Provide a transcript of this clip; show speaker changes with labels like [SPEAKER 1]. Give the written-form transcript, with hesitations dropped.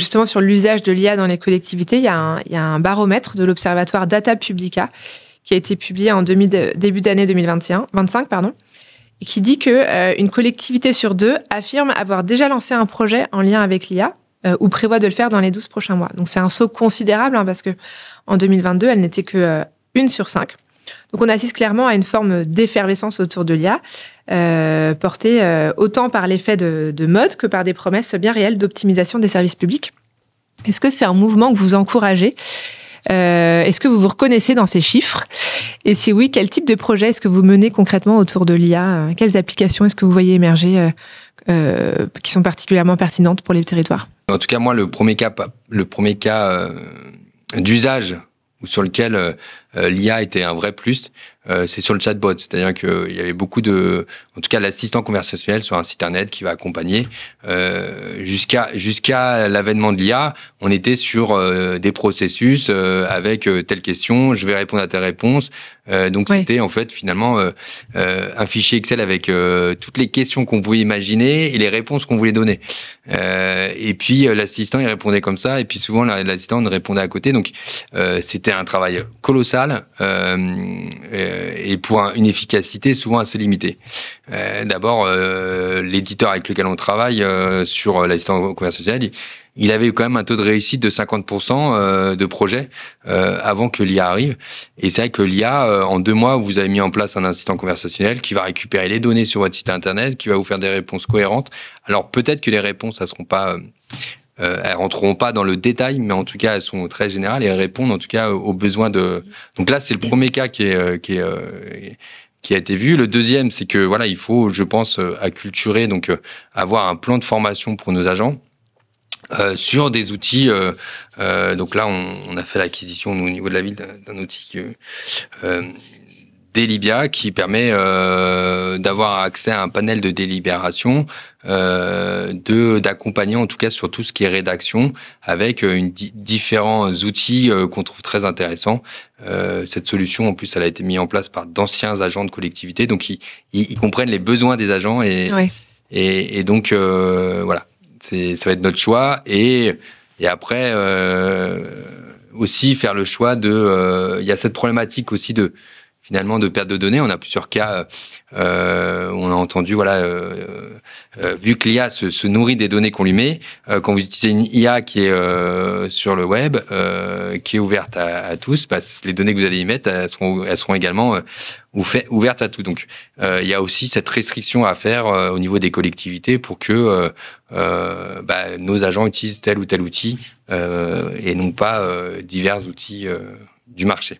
[SPEAKER 1] Justement, sur l'usage de l'IA dans les collectivités, il y a un baromètre de l'Observatoire Data Publica qui a été publié en début d'année 2025, et qui dit qu'une collectivité sur 2 affirme avoir déjà lancé un projet en lien avec l'IA ou prévoit de le faire dans les 12 prochains mois. Donc c'est un saut considérable parce qu'en 2022, elle n'était que 1 sur 5. Donc on assiste clairement à une forme d'effervescence autour de l'IA, portée autant par l'effet de mode que par des promesses bien réelles d'optimisation des services publics. Est-ce que c'est un mouvement que vous encouragez ? Est-ce que vous vous reconnaissez dans ces chiffres ? Et si oui, quel type de projet est-ce que vous menez concrètement autour de l'IA ? Quelles applications est-ce que vous voyez émerger qui sont particulièrement pertinentes pour les territoires ?
[SPEAKER 2] En tout cas, moi, le premier cas d'usage ou sur lequel l'IA était un vrai plus, c'est sur le chatbot. C'est-à-dire qu'il y avait beaucoup en tout cas, l'assistant conversationnel sur un site internet qui va accompagner. Jusqu'à l'avènement de l'IA, on était sur des processus avec telle question, je vais répondre à telle réponse. Donc, c'était en fait finalement un fichier Excel avec toutes les questions qu'on pouvait imaginer et les réponses qu'on voulait donner. Et puis, l'assistant, il répondait comme ça. Et puis, souvent, l'assistant répondait à côté. Donc, c'était un travail colossal et pour une efficacité souvent assez limitée. D'abord, l'éditeur avec lequel on travaille sur l'assistant conversationnel, il avait quand même un taux de réussite de 50% de projets avant que l'IA arrive. Et c'est vrai que l'IA, en 2 mois, vous avez mis en place un assistant conversationnel qui va récupérer les données sur votre site internet, qui va vous faire des réponses cohérentes. Alors peut-être que les réponses, elles seront pas... elles rentreront pas dans le détail, mais en tout cas, elles sont très générales et elles répondent en tout cas aux besoins de... Donc là, c'est le premier cas qui a été vu. Le deuxième, c'est que voilà, il faut, je pense, acculturer, donc avoir un plan de formation pour nos agents sur des outils. Donc là, on a fait l'acquisition au niveau de la ville d'un outil Delibia qui permet d'avoir accès à un panel de délibération, d'accompagner en tout cas sur tout ce qui est rédaction avec différents outils qu'on trouve très intéressants. Cette solution, en plus, elle a été mise en place par d'anciens agents de collectivité, donc ils comprennent les besoins des agents et donc voilà, ça va être notre choix et après aussi faire le choix il y a cette problématique aussi finalement de perte de données. On a plusieurs cas, on a entendu, vu que l'IA se nourrit des données qu'on lui met, quand vous utilisez une IA qui est sur le web, qui est ouverte à tous, les données que vous allez y mettre, elles seront également ouvertes à tout. Donc, il y a aussi cette restriction à faire au niveau des collectivités pour que nos agents utilisent tel ou tel outil et non pas divers outils du marché.